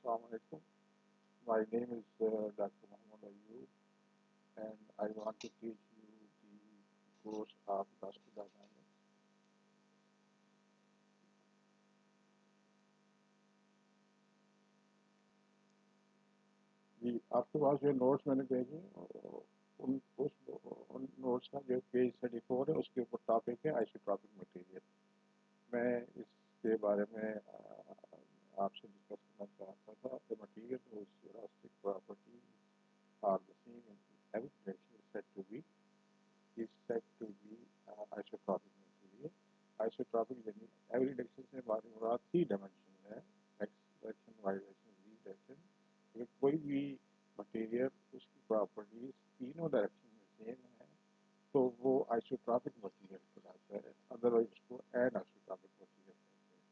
Assalamu alaikum. My name is Dr. Muhammad Ayub, and I want to teach you the course of Elastodynamics. आपके पास जो notes मैंने भेजे उन notes का जो पेज 34 है उसके ऊपर टॉपिक है आइसोट्रॉपिक मटेरियल। मैं इसके बारे में आपसे डिस्कस करना चाहता था। The material whose elastic properties are the same in every direction is said to be isotropic material. Isotropic यानी every direction से हमारी मुराद 3 डायमेंशन है, x direction, y direction, z direction. अगर कोई भी मटेरियल उसकी प्रॉपर्टीज तीनों डायरेक्शन में सेम है तो वो आइसोट्रॉपिक मटेरियल कहलाता है, अदरवाइज उसको एन आइसोट्रॉपिक मटेरियल कहते हैं।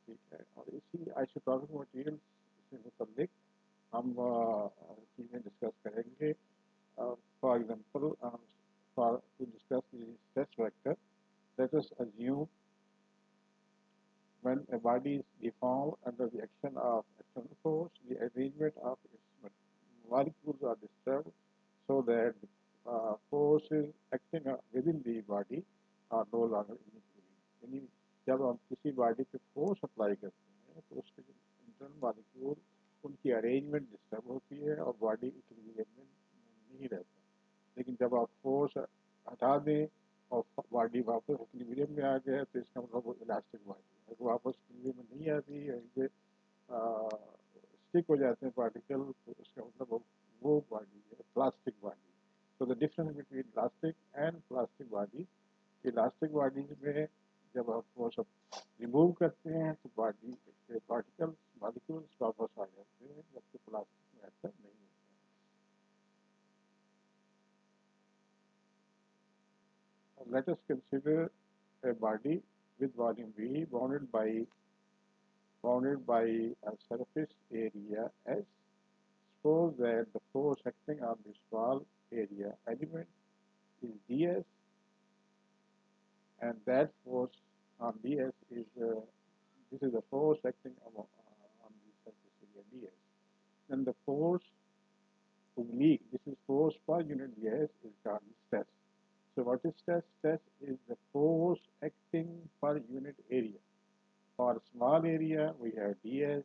ठीक है, और इसी आइसोट्रॉपिक मटेरियल से मुतल्लिक हम चीज़ें डिस्कस करेंगे। For example, to discuss the stress vector, let us assume when a body is deformed under the action of external force, the arrangement of its molecules are disturbed so that forces acting within the body are no longer in equilibrium. यानी जब हम किसी body पे force apply करते हैं तो उसके जो इंटरनल मॉलिक्यूल उनकी अरेंजमेंट डिस्टर्ब होती है और बॉडी इक्विलिब्रियम में नहीं रहता। लेकिन जब आप फोर्स हटा दें और बॉडी वापस इक्विलिब्रियम में आ गया तो इसका मतलब वो इलास्टिक बॉडी है। अगर वापस इक्विलिब्रियम में नहीं आती है, स्टिक हो जाते हैं पार्टिकल, तो इसका मतलब वो बॉडी है प्लास्टिक बॉडी। तो the difference between elastic and plastic body, elastic bodies में जब आप फोर्स रिमूव करते हैं तो बॉडी के पार्टिकल्स मॉलिक्यूल्स वापस आ जाते हैं, जबकि प्लास्टिक में ऐसा नहीं होता। Let us consider a body with volume V bounded by a surface area S. Suppose that the force acting on the small area element is ds, and that force on ds is this is the force acting on the surface area ds. Then the force oblique, this is force per unit ds, is called stress. So what is stress? Stress is the force acting per unit area. For small area, we have ds.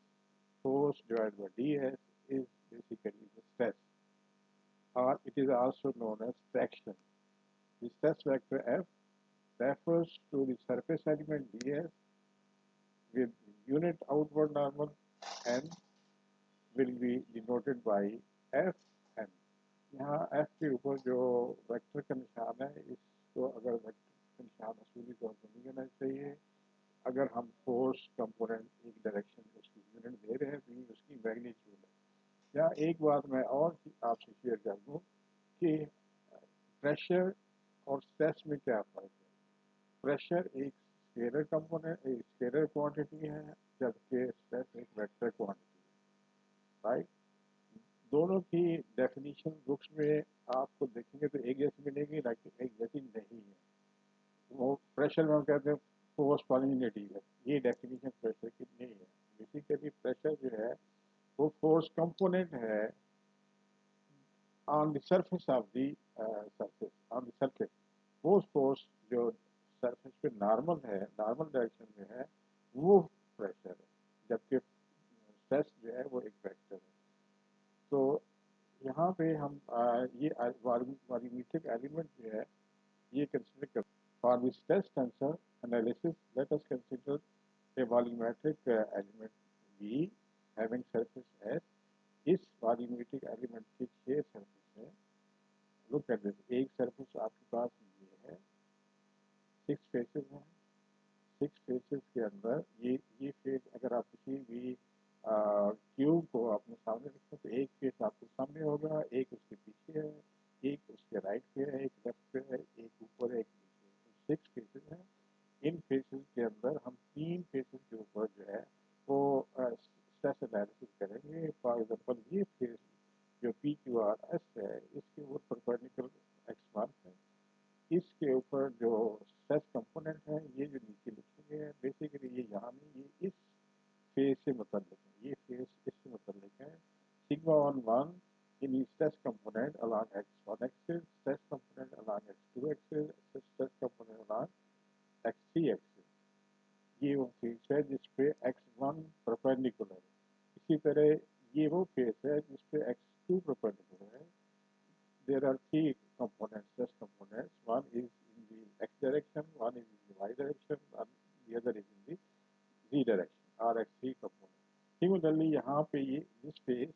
Force divided by ds is basically the stress, or it is also known as traction. The stress vector F refers to the surface element ds with unit outward normal n will be denoted by F n. यहाँ F के ऊपर जो vector का निशान है, इसको अगर vector का निशान असूली तौर पर नहीं करना चाहिए। अगर हम फोर्स कंपोनेंट एक डायरेक्शन में उसकी यूनिट दे रहे हैं तो ये उसकी मैग्नीट्यूड है। यहाँ एक बात मैं और आपसे शेयर कर दूँ कि प्रेशर और स्ट्रेस में क्या फ़र्क है। प्रेशर एक स्केलर कंपोनेंट, एक स्केलर क्वांटिटी है, जबकि स्ट्रेस एक वेक्टर क्वांटिटी है। राइट, दोनों की डेफिनेशन बुक्स में आपको देखेंगे तो एक जैसी मिलेगी, लेकिन एक जैसी नहीं है। वो प्रेशर में हम कहते हैं फोर्स पर यूनिट है, ये डेफिनेशन प्रेशर की नहीं है। बेसिकली प्रेशर जो है वो फोर्स कंपोनेंट है on the surface of the surface, on the surface. वो फोर्स जो सरफेस पे नॉर्मल है, नॉर्मल डायरेक्शन में है, वो प्रेशर है, जबकि स्ट्रेस जो है वो एक वेक्टर है। तो यहाँ पे हम ये वॉल्यूमेट्रिक एलिमेंट जो है ये कंसिडर कर। For the stress tensor analysis let us consider a volumetric element V having surface S। इस वॉल्यूमेट्रिक एलिमेंट की 6 सरफेस है। लुक एट दिस, एक सरफेस आपके पास ये है, 6 फेसेस हैं। 6 फेसेस के अंदर ये फेस, अगर आप किसी भी क्यूब को अपने सामने रखें तो एक फेस आपके सामने होगा, एक उसके पीछे है, एक उसके राइट पे है, एक लेफ्ट पे है, एक ऊपर है, एक नीचे है। तो 6 फेसेस हैं। इन फेसेस के अंदर हम 3 फेसेस के ऊपर जो है वो स्ट्रेस एनालिसिस करेंगे। फॉर एग्जांपल ये फेस जो PQRS है, इसके ऊपर परपेंडिकुलर x1 है, इसके ऊपर जो स्ट्रेस कंपोनेंट है ये जो नीचे लिखे गए हैं, बेसिकली ये यहाँ नहीं, ये इस फेस से मतलब है, ये फेस इससे मतलब x1 in the stress component along x1 axis, stress component along x2 axis, stress component along x3 axis. ये वो फेस है जिस पे x1 परपेंडिकुलर है. इसी तरह ये वो फेस है जिस पे x2 परपेंडिकुलर है. There are three components, stress components. One is in the x direction, one is in the y direction, and the other is in the z direction, rx3 component. Similarly, यहाँ पे ये this phase,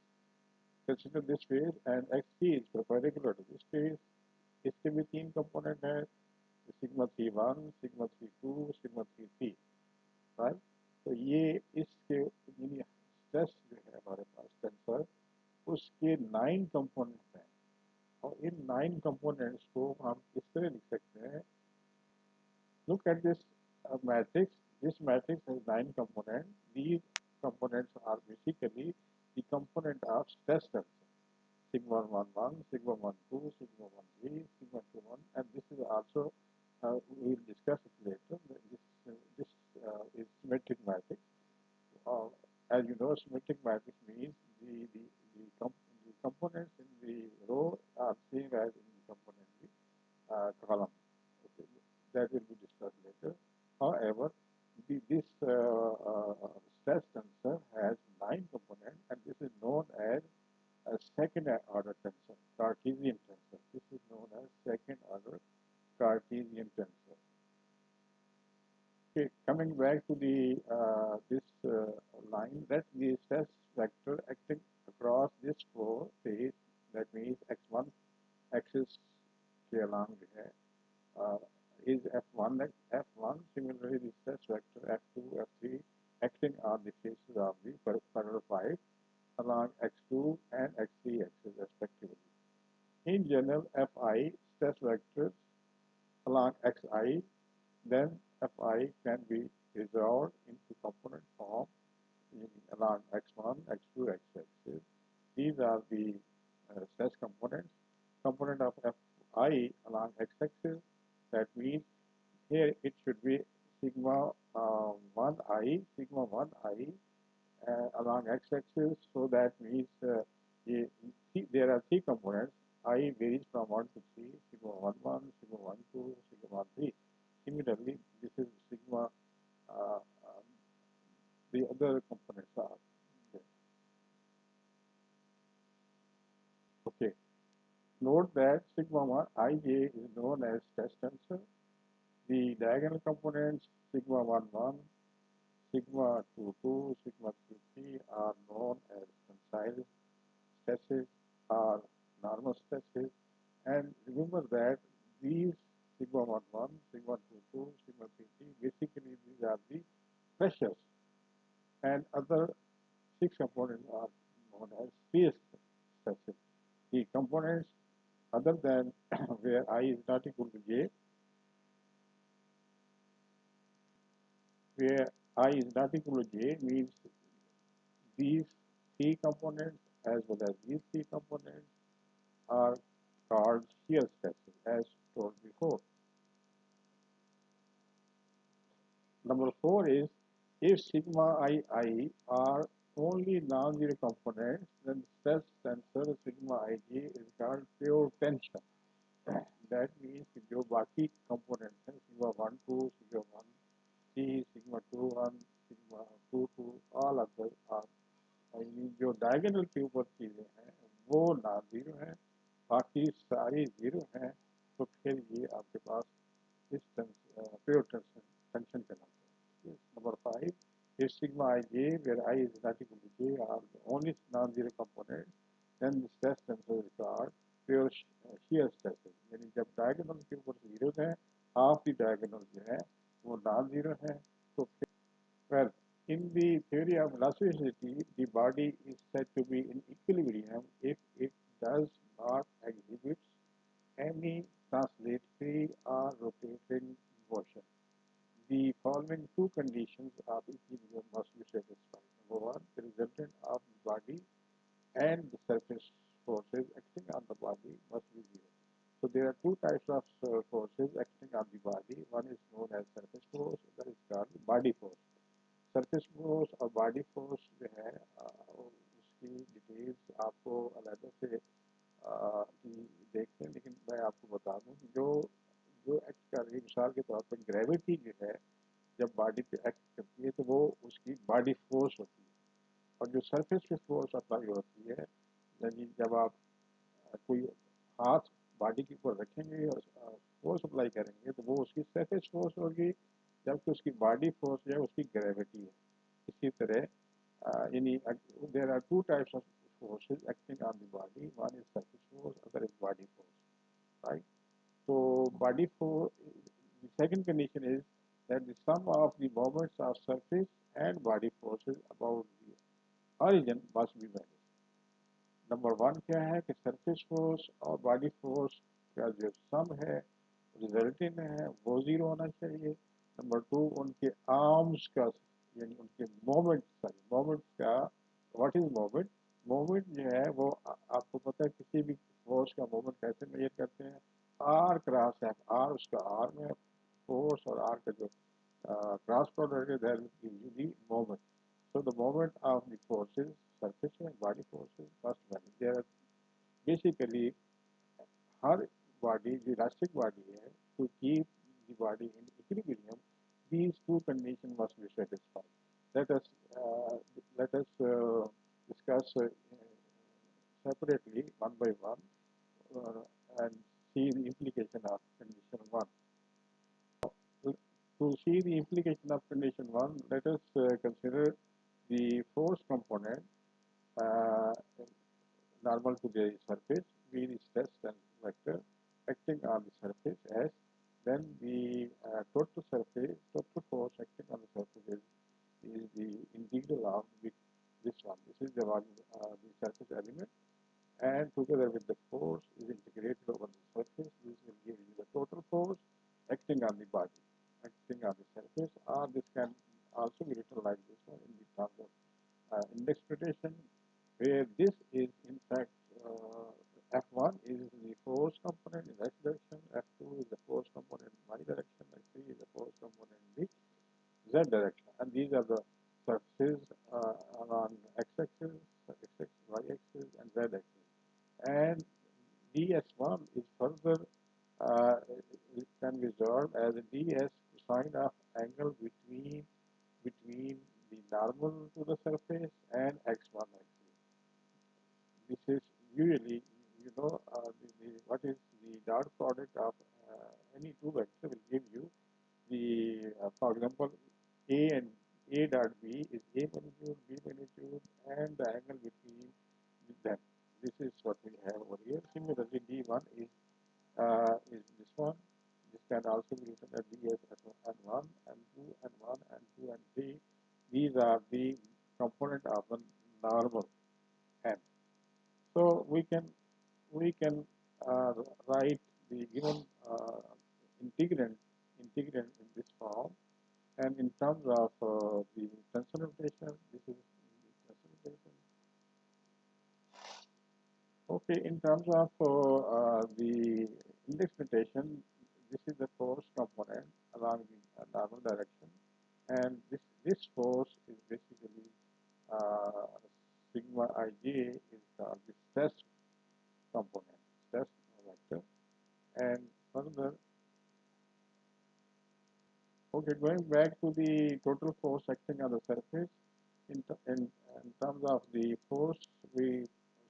consider this phase and x3 is perpendicular to this phase. इसके भी तीन component है, sigma 3(1), sigma 3(2), sigma 3(3), right? तो ये इसके stress जो है हमारे पास टेंसर उसके 9 components हैं. और इन 9 components को हम इस तरह लिख सकते हैं. Look at this matrix. This matrix has 9 components. These components are basically the component of stress tensor. Sigma 1, sigma 12, sigma 13, sigma 21, and this is also we will discuss it later. This is symmetric matrix. As you know, symmetric matrix means the components in the row are same as in the component in the column. Okay. That will be discussed later. However, this stress tensor has 9 components, and this is known as a second order tensor, Cartesian tensor. This is known as second order Cartesian tensor. Okay, coming back to the this line, that's the stress vector acting across this four phase. That means x1 axis के along is f1. Similarly, the stress vector f2, f3 acting on the faces of the parallel 5 along x2 and x3 axis respectively. In general, fi stress vectors along xi, then fi can be resolved into component form along x1, x2, x-axis. These are the stress components. Component of fi along x-axis, that means here it should be sigma 1i along x-axis. So that means there are three components. I varies from 1 to 3, sigma 1, sigma 1, 2, sigma 1, 3. Similarly, this is sigma, the other components are there. Okay. Note that sigma 1 ij is known as stress tensor. The diagonal components sigma 1, sigma 2, sigma 3 are known as tensile stresses or normal stresses. And remember that these sigma 1, sigma 2, sigma 3, basically these are the pressures, and other 6 components are known as shear stresses. The components other than where I is not equal to j, where I is not equal to j means these 3 components as well as these 3 components are called shear stresses as told before. Number 4 is if sigma ii are only non-zero components, then stress tensor sigma ij is called pure tension. That means जो बाकी components हैं sigma 1, 2, sigma 1, 3, sigma 2, 1, sigma 2, 2, all others are जो diagonal के ऊपर चीजें हैं वो non-zero हैं, बाकी सारी zero हैं, तो फिर ये आपके पास इस pure tension कहलाता है. Number 5 is sigma ij, where I is not equal to j, are the only non-zero components, then the stress tensor is called pure shear stresses. यानी जब diagonal के ऊपर zero है, half the diagonal जो है वो non-zero है, तो फिर well, in the theory of elasticity, the body is said to be in equilibrium if it does not exhibit any translatory or rotating motion. The following two conditions of equilibrium must be satisfied. Number 1, the resultant of the body and the surface forces acting on the body must be zero. So there are two types of forces acting on the body. One is known as surface force, that is called body force. Surface force और body force जो है उसकी details आपको अलग मिसाल के तौर पर ग्रेविटी जो है जब बॉडी पे एक्ट करती है तो वो उसकी बॉडी फोर्स होती है, और जो सरफेस पे फोर्स अप्लाई होती है, यानी जब आप कोई हाथ बॉडी के ऊपर रखेंगे और फोर्स अप्लाई करेंगे तो वो उसकी सरफेस फोर्स होगी, जबकि उसकी बॉडी फोर्स जो है उसकी ग्रेविटी है। इसी तरह यानी there are two types of forces acting on the body. One is surface force, other is body force, right? So body force. The second condition is that the sum of the moments of surface and body forces about the origin must be valued. Number one क्या है कि surface force और body force का जो सम है resultant है वो zero होना चाहिए। नंबर टू उनके आर्म्स का यानी उनके मोमेंट का व्हाट इज मोमेंट, मोमेंट जो है वो आपको पता है किसी भी फोर्स का मोमेंट कैसे मेजर करते हैं, आर क्रॉस एफ, आर उसका आर में फोर्स और आर का जो क्रॉस प्रोडक्ट है that gives you the moment. So the moment of the forces, surface and body forces must vary. There are basically her body, the elastic body है, to keep the body in equilibrium, these two conditions must be satisfied. Let us uh, let us discuss separately one by one and see the implication of condition one. To see the implication of condition one, let us consider the force component uh, normal to the surface, V the stress and vector acting on the surface S, then the total force acting on the surface is the integral of this one. This is the volume, the surface element, and together with the force is integrated over the surface. This will give you the total force acting on the body, acting on the surface, or this can also be written like this one in the terms of index notation, where this is in fact F1 is the force component in x direction, F2 is the force component in y direction, F3 is the force component in the z direction, and these are the surfaces along x-axis, y-axis, and z-axis. And ds1 is further it can be observed as a ds cosine of angle between the normal to the surface and x1 axis. This is usually, what is the dot product of any two vector will give you the, for example, A and A dot B is A magnitude, B magnitude, and the angle between them. This is what we have over here. Similarly, D1 is this one. This can also be written as D as N1, N2, N1, N2, and 3. These are the component of the normal N. So we can write the given integrand in this form, and in terms of the tensor notation, this is the tensor notation. Okay, in terms of the index notation, this is the force component along the normal direction, and this force is basically sigma ij is the stress component, stress vector, and further. Okay, going back to the total force acting on the surface, in terms of the force, we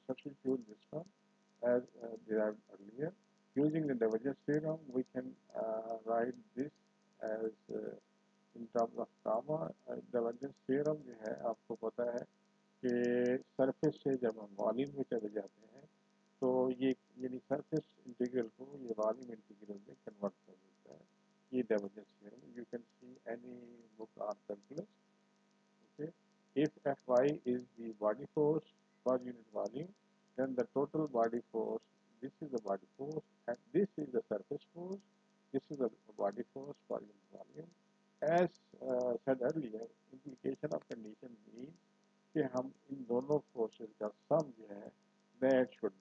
substitute this one as derived earlier. Using the divergence theorem, we can write this as in terms of gamma. Divergence theorem जो है आपको पता है कि surface से जब हम volume में चले जाते हैं तो ये यानी सरफेस इंटीग्रल को ये वॉल्यूम इंटीग्रल में कन्वर्ट कर देता है, ये divergence theorem. You can see any book on calculus. Okay, if Fy is the body force per unit volume, then the total body force, this is the body force, and this is the surface force, this is the body force per unit volume. As said earlier, implication of condition means कि हम इन दोनों forces का sum जो है that should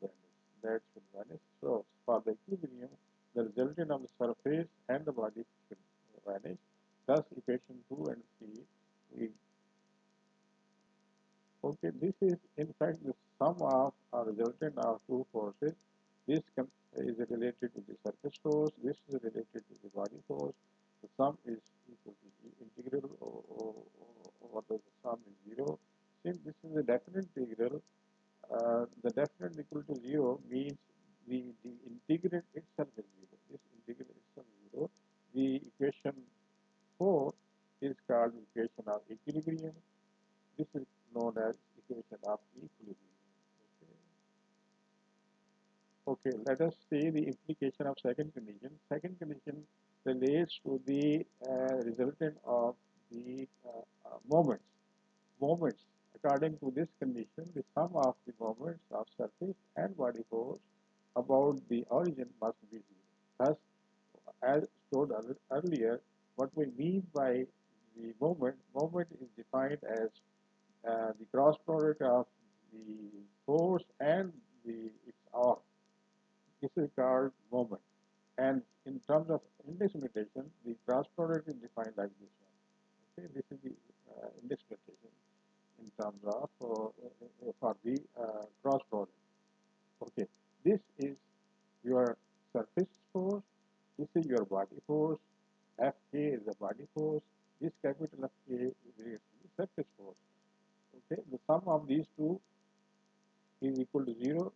vanish. So for the equilibrium, the resultant of the surface and the body should vanish. Thus, equation 2 and 3 okay, this is in fact the sum of or resultant of two forces. This is related to the surface force. This is related to the body force. The sum is equal to the integral or the sum is 0. Since this is a definite integral, the definite equal to 0 means the integrand itself is 0. This integral itself is 0. The equation 4 is called equation of equilibrium. This is known as equation of equilibrium. Okay, let us see the implication of second condition. Second condition relates to the resultant of the moments. Moments, according to this condition, the sum of the moments of surface and body force about the origin must be 0. Thus, as told earlier, what we mean by the moment is defined as the cross product of the force and its arc. This is called moment. And in terms of index notation, the cross product is defined like this one. Okay, this is the index notation in terms of for the cross product. Okay, this is your surface force. This is your body force. Fk is the body force. This capital Fk is the surface force. Okay, the sum of these two is equal to 0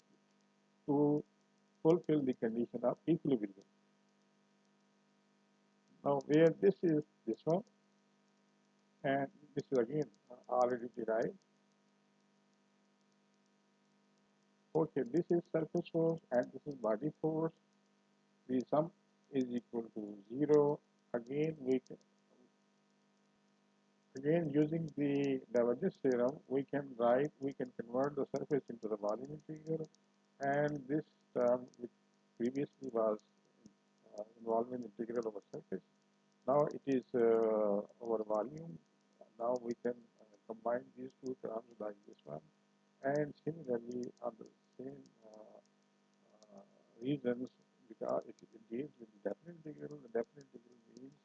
to fulfill the condition of equilibrium. Now, where this is this one, and this is again already derived. Okay, this is surface force and this is body force. The sum is equal to 0. Again, using the divergence theorem, we can convert the surface into the volume integral, and this term which previously was involving integral over surface, now it is over volume. Now we can combine these two terms like this one, and similarly on the same reasons, because it deals with the definite integral. The definite integral means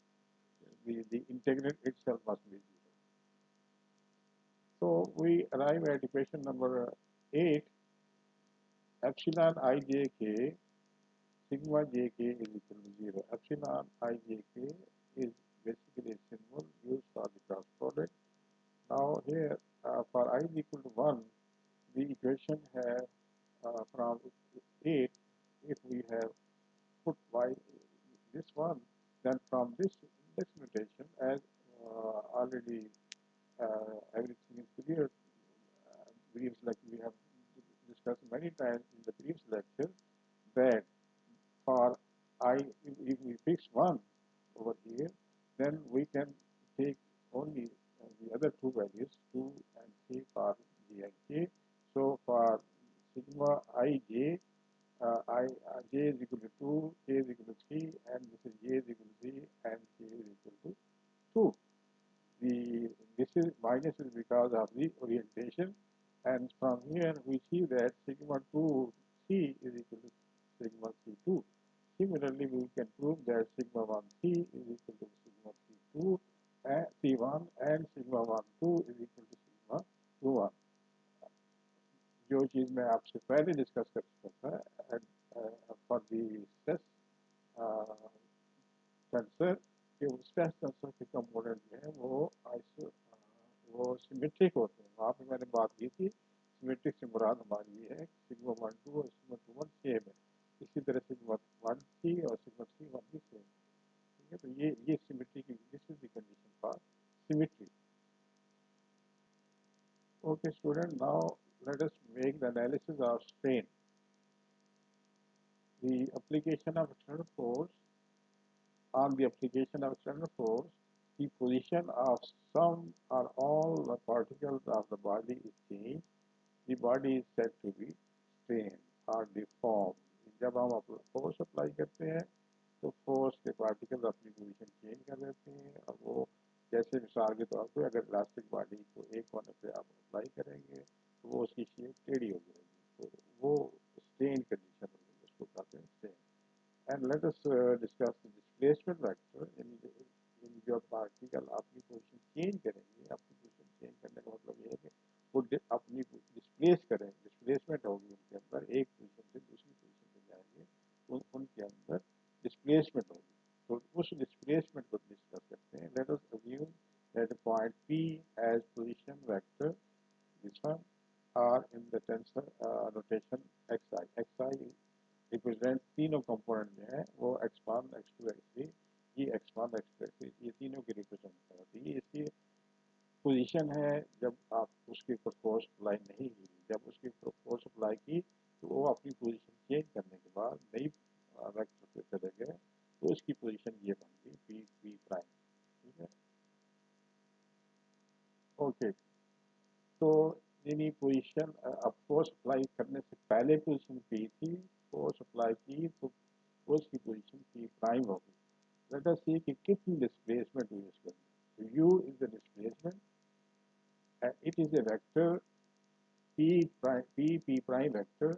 the integrand itself must be 0. So we arrive at equation number 8. Epsilon ijk sigma jk is equal to 0. Epsilon ijk is basically a symbol used for the cross product. Now here for I is equal to 1, the equation has from 8, if we have put y this one, then from this index notation, as already everything is clear, previous lecture we have discussed many times in the previous lecture, that for I, if we fix 1 over here, then we can take only the other two values, 2 and 3 for j and k. So for sigma ij, j is equal to 2, k is equal to 3, and this is j is equal to 3, and k is equal to 2. This is minus is because of the orientation, and from here we see that sigma 2 c is equal to sigma c2. Similarly, we can prove that sigma 1 c is equal to sigma c2 and c1, and sigma 1 2 is equal to sigma 2 1. जो चीज़ मैं आपसे पहले discuss कर चुका था for the stress tensor कि stress tensor के component जो है वो सिमेट्रिक होते हैं. वहाँ पे मैंने बात की थी सिमेट्रिक से मुराद हमारी ये है सिग्मा 1 2 और सिग्मा 2 1 सेम है. इसी तरह सिग्मा 1 3 और सिग्मा 3 1 भी सेम है. ठीक है, तो ये सिमेट्री की this is the condition for symmetry. Okay student, now let us make the analysis of strain. The application of external force. On the application of external force, the position of some or all the particles of the body is changed. The body is said to be strained or deformed. जब हम force apply करते हैं तो force के particles अपनी position change कर देते हैं, और वो जैसे मिसाल के तौर पे अगर इलास्टिक बॉडी को एक कोने पे आप अप्लाई करेंगे तो वो उसकी शेप टेढ़ी हो जाएगी, तो वो स्ट्रेन कंडीशन हो जाएगी, उसको कहते हैं strain. And let us discuss the displacement vector. यानी जो पार्टिकल अपनी पोजीशन चेंज करेंगे, अपनी पोजीशन चेंज करने का मतलब ये है कि वो अपनी डिस्प्लेस करें, डिस्प्लेसमेंट होगी उनके अंदर, एक पोजीशन से दूसरी पोजीशन पे जाएंगे. टेंसर नोटेशन xi रिप्रेजेंट तीनों कंपोनेंट जो है वो x1 x2 x3 ये x1 x2 x3 ये तीनों की रिप्रेजेंट करती है। इसकी पोजीशन है जब आप उसके ऊपर फोर्स अप्लाई नहीं की, जब उसके ऊपर फोर्स अप्लाई की तो वो अपनी पोजीशन चेंज करने के बाद नई वेक्टर पे चले गए तो उसकी पोजीशन ये बन गई पी पी प्राइम। ठीक है, ओके। तो यानी पोजीशन अब फोर्स अप्लाई करने से पहले पोजीशन पी थी, फोर्स अप्लाई की तो उसकी पोजीशन पी प्राइम होगी। लेट अस सी कि कितनी डिस्प्लेसमेंट हुई इसके अंदर। तो you is the displacement and it is a vector p prime vector।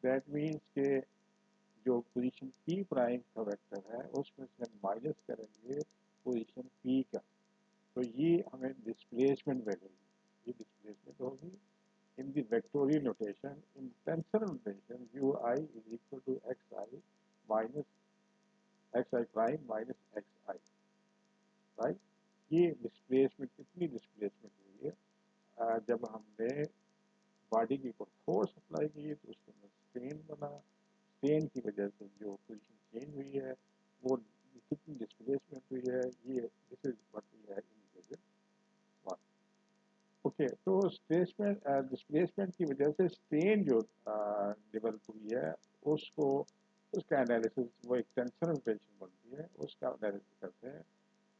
that means के जो पोजीशन p प्राइम का वेक्टर है उसमें से हम माइनस करेंगे पोजीशन p का, तो ये हमें डिस्प्लेसमेंट मिलेगी। ये डिस्प्लेसमेंट होगी in the vectorial notation. In tensor notation ui is equal to xi minus xi prime minus xi, right. ये डिस्प्लेसमेंट कितनी डिस्प्लेसमेंट हुई है जब हमने बॉडी के ऊपर फोर्स अप्लाई की तो उसके अंदर स्ट्रेन बना, स्ट्रेन की वजह से जो पोजीशन चेंज हुई है वो कितनी डिस्प्लेसमेंट हुई है, ये this is what we have indicated one. Okay, तो डिस्प्लेसमेंट की वजह से स्ट्रेन जो डेवलप हुई है उसको उसका एनालिसिस वो एक टेंसर नोटेशन बनती है, उसका एनालिसिस करते हैं।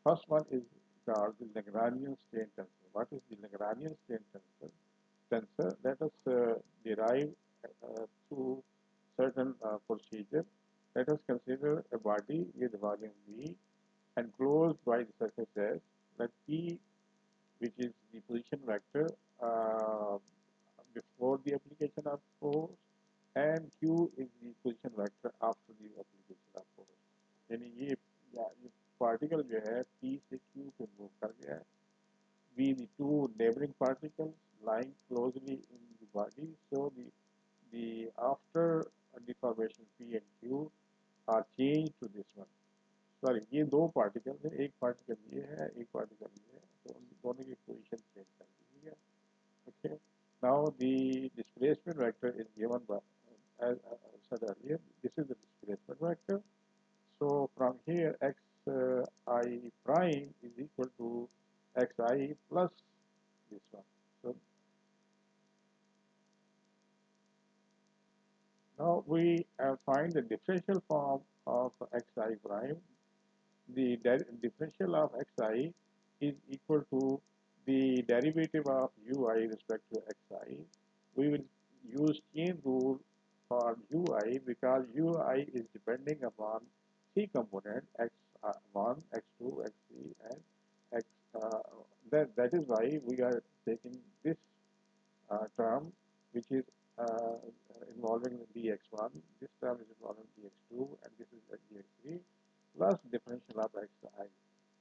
First one is called the Lagrangian strain tensor। What is the Lagrangian strain tensor? Let us derive through certain procedure. Let us consider a body with volume V enclosed by the surface S. Let P, which is the position vector before the application of force, and Q is the position vector after the application of force। यानी ये particle जो है P से Q पे move कर गया है। Be the two neighboring particles lying closely in the body, so the after deformation P and Q are changed to this one। Sorry, ये दो पार्टिकल है, एक पार्टिकल ये है एक पार्टिकल ये है, तो उन दोनों की पोजीशन चेंज कर दी है। Okay, now the displacement vector is given by as said earlier, this is the displacement vector। So from here xi prime is equal to xi plus this one। So now we find the differential form of xi prime। The differential of xi is equal to the derivative of ui respect to xi। We will use chain rule for ui because ui is depending upon three components x1, x2, x3 and x that is why we are taking this term which is involving dx1, this term is involving dx2 and this is dx3 plus differential of xi।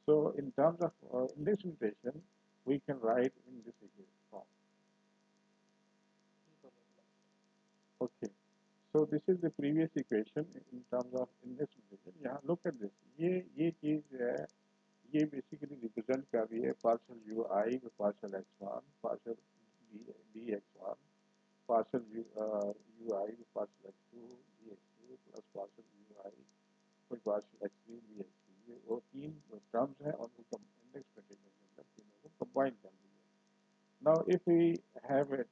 So in terms of index notation we can write in this equation form। Okay, so this is the previous equation in terms of index notation। यहाँ look at this, ये चीज जो है ये basically represent कर रही है partial ui with partial x1, partial dx1, partial ui with partial x2 dx2 plus partial ui with partial x3 dx3। ये वो तीन terms हैं और उनको index notation के अंदर तीनों को combine कर दिया। Now if we have it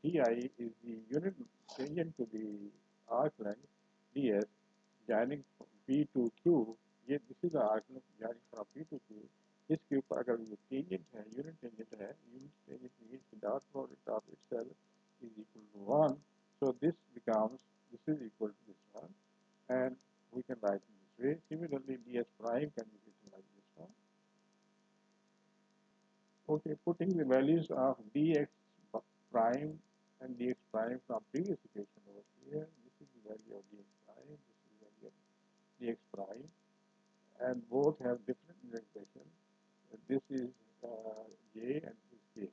ti is the unit tangent to the arc length ds joining from P to Q, ये this is the arc length joining from P to Q। इसके ऊपर अगर ये tangent है, unit tangent means the dot product of itself is equal to 1। So this is equal to this one and we can write in this way। Similarly ds prime can be written like this one। Okay, putting the values of dx prime and dx prime from previous equation over here, this is the value of dx prime, this is the value of dx prime, and both have different indexation। This is j and this is k,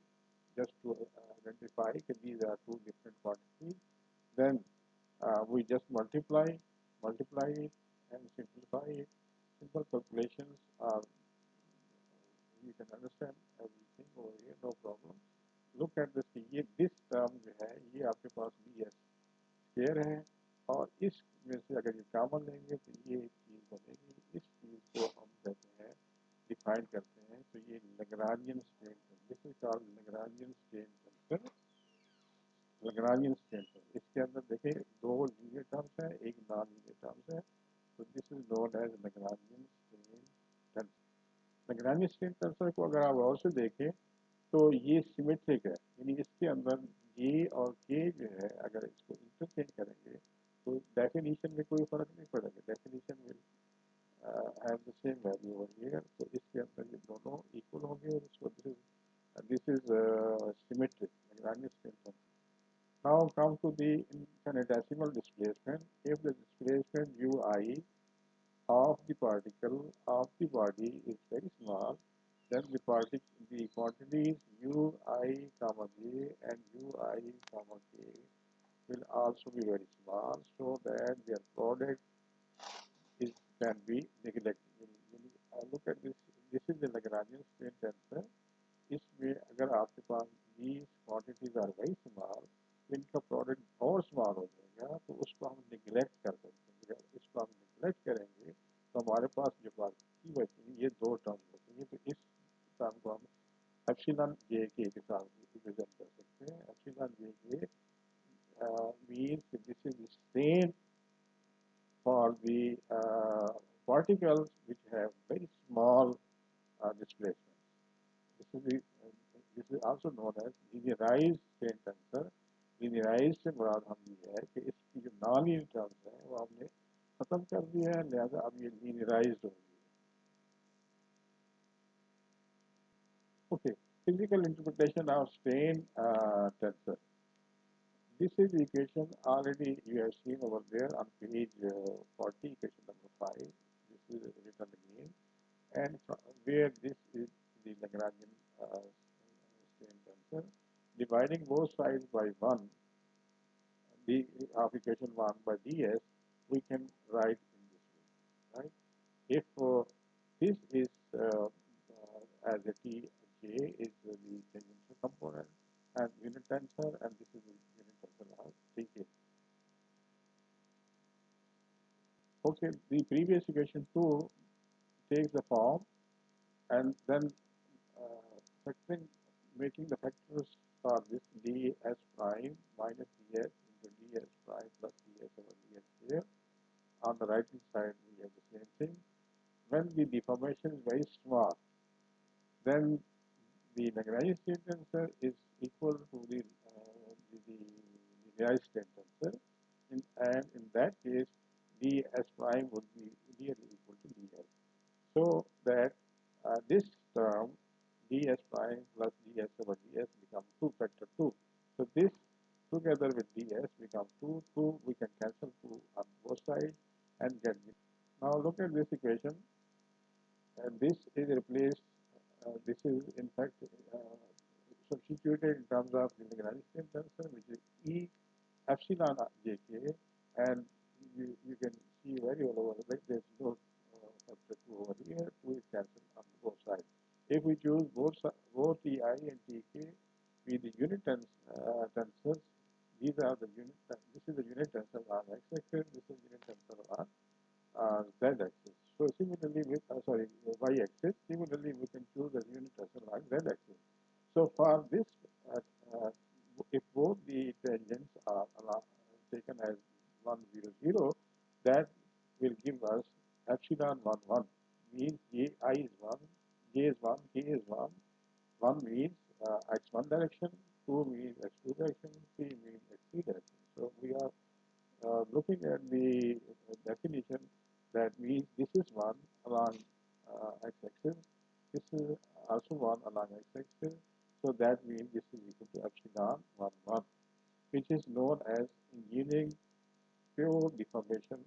just to identify that these are two different quantities। Then we just multiply it and simplify it। Simple calculations are, you can understand everything over here, no problem। Look at this, ये this term जो है ये आपके पास Lagrangian strain tensor. इसके अंदर देखें दो linear terms है, एक नॉन लीनियर टर्म्स है, तो this is known as Lagrangian strain tensor. Lagrangian strain tensor को अगर आप और से देखें तो ये सिमेट्रिक है, यानी इसके अंदर J और K जो है अगर इसको इंटरचेंज करेंगे तो डेफिनेशन में कोई फर्क नहीं पड़ेगा, डेफिनेशन में have the same value over here. तो इसके अंदर ये दोनों इक्वल होंगे और इसको this is symmetric Lagrangian strain tensor. Now come to the infinitesimal displacement. If the displacement ui of the particle of the body is very small, then the quantities ui comma j and ui comma k will also be very small, so that their product can be neglected. Look at this. This is the Lagrangian strain tensor. इसमें अगर आपके पास these quantities are very small, इनका product और small हो जाएगा, तो उसको हम निगलेक्ट कर सकते हैं. अगर इसको हम निगलेक्ट करेंगे तो हमारे पास जो बाकी बची ये दो टर्म बचेंगे, तो इस टर्म को हम एप्सिलॉन जे के साथ रिप्रेजेंट कर सकते हैं. एप्सिलॉन जे के means this is the strain for the particles which have very small displacement. This is also known as linearized strain tensor. Linearized से मुराद हम ये है कि इसकी जो नॉन लीनियर टर्म्स हैं वो हमने खत्म कर दिया है, लिहाजा अब ये linearized हो गई है. Okay, physical interpretation of strain tensor. This is the equation already you have seen over there on page 40, equation number 5. This is written again, and where this is the Lagrangian strain tensor. Dividing both sides by 1, the of equation 1 by ds, we can write in this way, right? If this is as a T, J is the tangential component and unit tensor, and this is the unit tensor of Tk. Okay, the previous equation 2 takes the form, and then making the factors for this ds prime minus ds into ds prime plus ds over ds here. On the right hand side we have the same thing. When the deformation is very small, then the Lagrangian strain tensor is equal to the linearized strain tensor, and in that case ds prime would be ideally equal to ds. So that this term ds prime plus ds over ds becomes 2 factor 2. So this together with ds becomes 2. 2 we can cancel 2 on both sides and get this. Now look at this equation, and this is replaced. This is in fact substituted in terms of the Lagrangian strain tensor, which is E epsilon jk, and you can see very well over there. There's no factor 2 over here. 2 is cancelled on both sides. If we choose both Ti and Tk be the unit tensors, these are the unit. This is the unit tensor on x-axis. This is unit tensor on z-axis. So similarly with y-axis. Similarly, we can choose the unit tensor on z-axis. So for this, if both the tangents are taken as 1, 0, 0, that will give us epsilon 1, 1. Means I is 1, J is 1, K is 1. 1 means x1 direction, 2 means x2 direction, 3 means x3 direction. So we are looking at the definition. That means this is 1 along x-axis, this is also 1 along x-axis, so that means this is equal to epsilon 1, 1, which is known as engineering pure deformation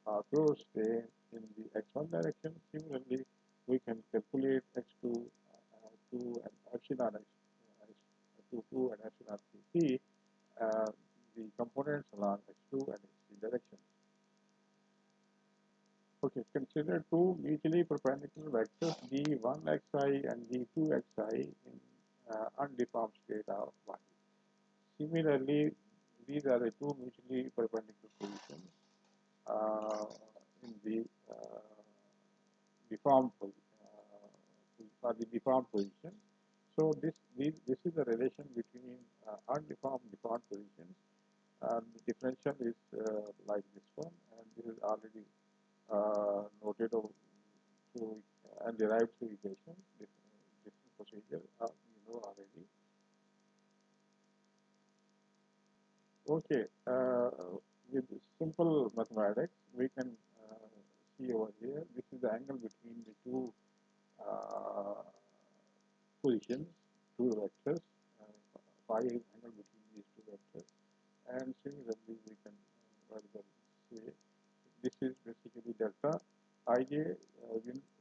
or pure strain in the x1 direction. Similarly, we can calculate x2, 2 and epsilon x2, 2 and epsilon 3, the components along x2 and x3 directions. Okay, consider two mutually perpendicular vectors d1xi and d2xi in undeformed state of body. Similarly, these are the two mutually perpendicular positions in the deformed position. this is the relation between undeformed deformed positions. The differential is like this one, and this is already noted through and derived through equations. Different procedure you know already. Okay, with simple mathematics, we can see over here. This is the angle between the two uh, positions, two vectors. Phi is angle between these two vectors, and similarly we can further say this is basically delta ij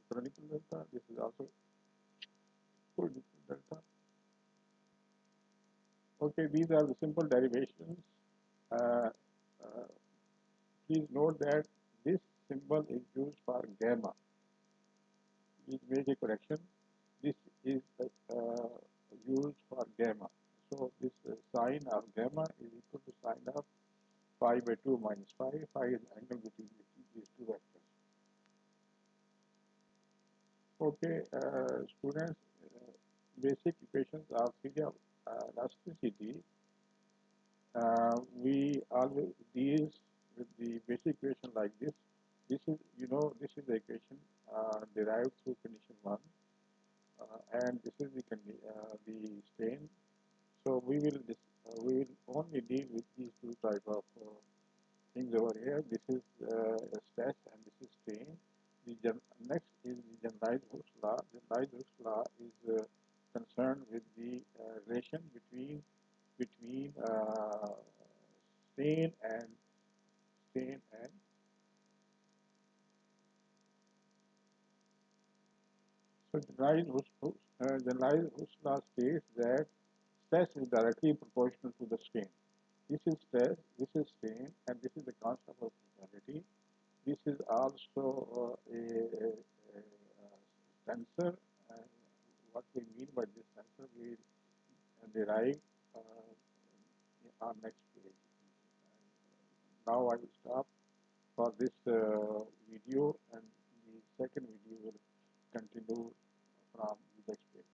canonical delta. This is also canonical delta. Okay, these are the simple derivations. Uh, uh, Please note that this symbol is used for gamma. Please make a correction. This is used for gamma. So this sine of gamma is equal to sine of pi by 2 minus phi. Phi is the angle between these two vectors. Okay, students, basic equations of theory of elasticity. We always deal with the basic equation like this. This is, this is the equation derived through condition 1, and this is the strain. So we will only deal with these two type of things over here. This is a stress and this is strain. Next is the generalized Hooke's law. Generalized Hooke's law is concerned with the relation between strain and strain and so generalized Hooke's law states that stress is directly proportional to the strain. This is stress, this is strain, and this is the constant of totality. This is also a tensor, and what we mean by this tensor we derive on next page. Now I will stop for this video, and the second video will continue from